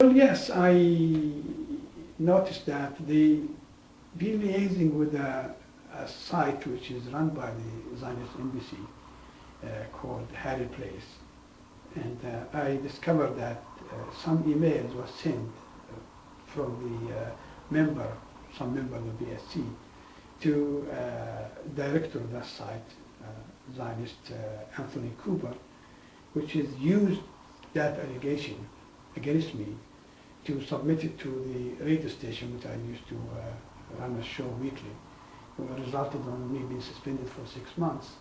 Well, yes, I noticed that they been liaising with a site which is run by the Zionist embassy called Harry Place. And I discovered that some emails were sent from the some member of the BSC to director of that site, Zionist Anthony Cooper, which has used that allegation against me to submit it to the radio station which I used to run a show weekly. It resulted in me being suspended for 6 months.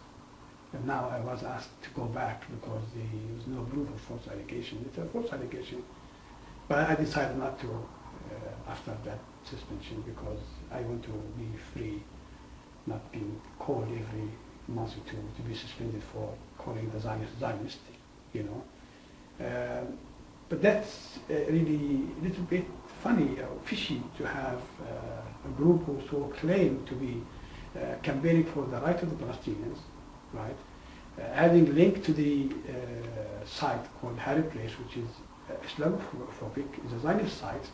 And now I was asked to go back because there was no proof of false allegation. It's a false allegation. But I decided not to after that suspension because I want to be free, not being called every month or two to be suspended for calling the Zionist, you know. But that's really a little bit funny or fishy to have a group who so claim to be campaigning for the right of the Palestinians, right? Having linked to the site called Harry Place, which is Islamophobic, is a Zionist site,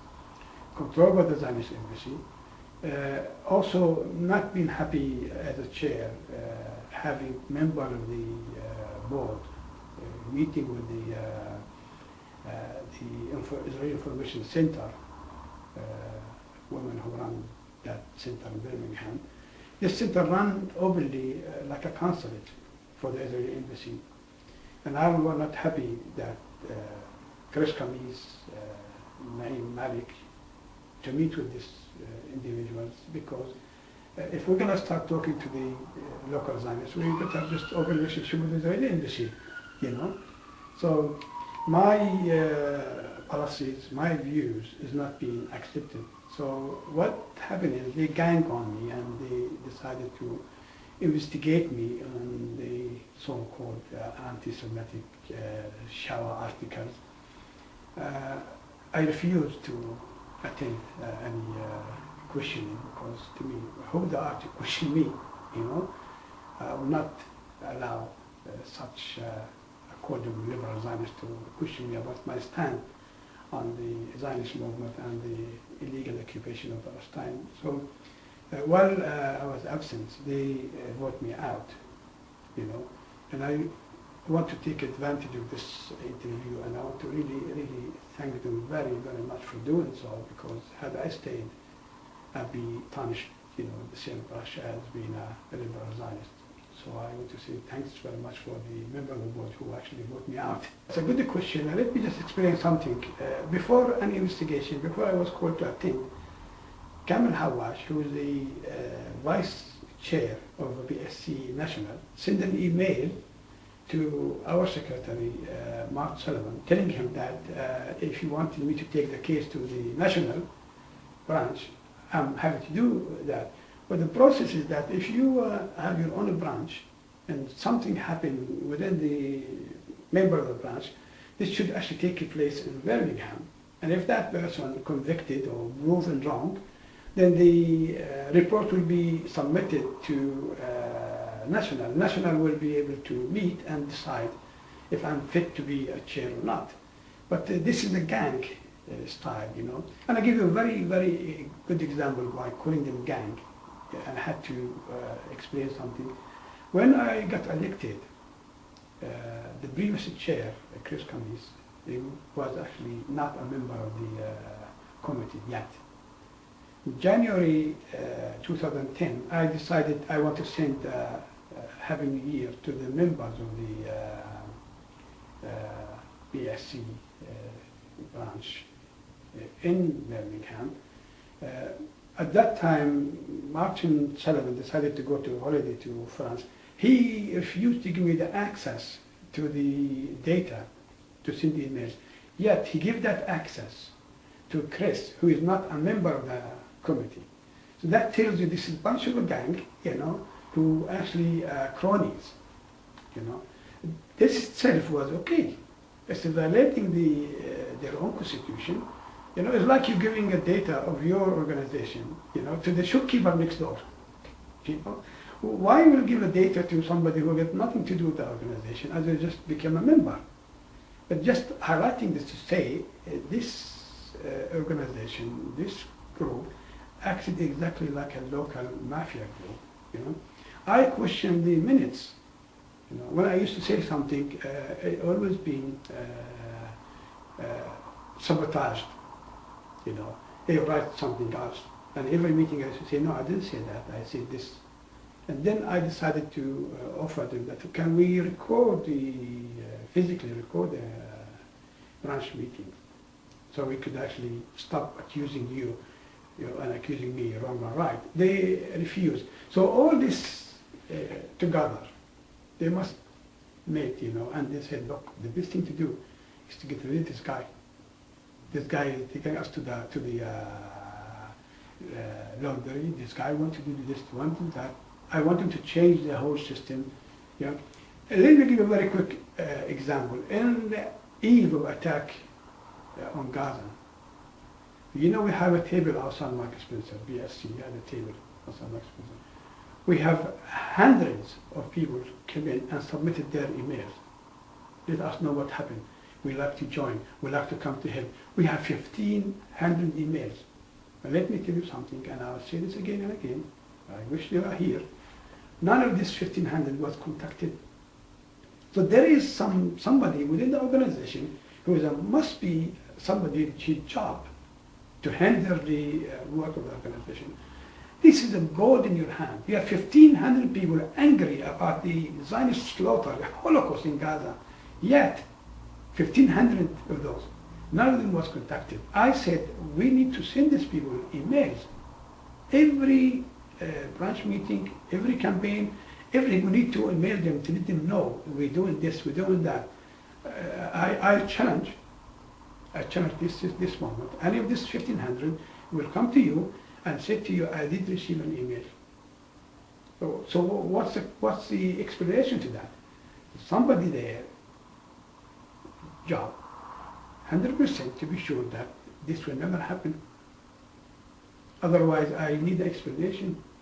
controlled by the Zionist embassy. Also not been happy as a chair, having member of the board meeting with the Israeli Information Center, women who run that center in Birmingham. This center ran openly like a consulate for the Israeli embassy. And I was not happy that Chris Kamis, Naim Malik, to meet with these individuals because if we're going to start talking to the local Zionists, we better have just open relationship with the Israeli embassy, you know. So my policies, my views is not being accepted. So what happened is they gang on me and they decided to investigate me on the so-called anti-Semitic shower articles. I refused to attend any questioning because to me, who they are to question me, you know? I will not allow such called them liberal Zionists to question me about my stand on the Zionist movement and the illegal occupation of Palestine. So while I was absent, they voted me out, you know, and I want to take advantage of this interview and I want to really thank them very, very much for doing so because had I stayed, I'd be punished, you know, the same brush as being a liberal Zionist. So I want to say thanks very much for the member of the board who actually voted me out. It's a good question. Let me just explain something. Before an investigation, before I was called to attend, Kamel Hawash, who is the vice chair of BSC National, sent an email to our secretary, Mark Sullivan, telling him that if he wanted me to take the case to the national branch, I'm happy to do that. But the process is that if you have your own branch and something happened within the member of the branch, this should actually take place in Birmingham. And if that person convicted or proven wrong, then the report will be submitted to National. National will be able to meet and decide if I'm fit to be a chair or not. But this is a gang style, you know. And I give you a very good example by calling them gang. I had to explain something. When I got elected, the previous chair, Chris Kamis, he was actually not a member of the committee yet. In January 2010, I decided I want to send Happy New Year to the members of the BSC branch in Birmingham. At that time, Martin Sullivan decided to go to holiday to France. He refused to give me the access to the data to send the emails. Yet he gave that access to Chris, who is not a member of the committee. So that tells you this is a bunch of a gang, you know, who actually cronies, you know. This itself was okay. It's violating their own constitution. You know, it's like you giving a data of your organization, you know, to the shopkeeper next door. You know? Why will give a data to somebody who has nothing to do with the organization as they just become a member? But just highlighting this to say this organization, this group, acted exactly like a local mafia group. You know, I question the minutes. You know, when I used to say something, it always been sabotaged. You know, they write something else, and every meeting I used to say, no, I didn't say that. I said this. And then I decided to offer them that, can we record physically record the branch meeting, so we could actually stop accusing you, and accusing me wrong or right. They refused. So all this together, they must make, and they said, look, the best thing to do is to get rid of this guy. This guy is taking us to the laundry. This guy wants to do this, wants to do that. I want him to change the whole system. Let me give you a very quick example. In the eve of attack on Gaza, we have a table outside Mark Spencer, BSC, we have a table outside Mark Spencer. We have hundreds of people came in and submitted their emails. Let us know what happened. We like to join. We like to come to help. We have 1,500 emails. But let me tell you something, and I'll say this again and again. I wish they were here. None of this 1,500 was contacted. So there is somebody within the organization who must be somebody's job to handle the work of the organization. This is a gold in your hand. You have 1,500 people angry about the Zionist slaughter, the Holocaust in Gaza. Yet, 1,500 of those, none of them was contacted. I said, we need to send these people emails. Every branch meeting, every campaign, we need to email them to let them know we're doing this, we're doing that. I challenge this moment. Any of this 1,500 will come to you and say to you, I did receive an email. So what's the explanation to that? Somebody there, job, 100% to be sure that this will never happen. Otherwise, I need an explanation.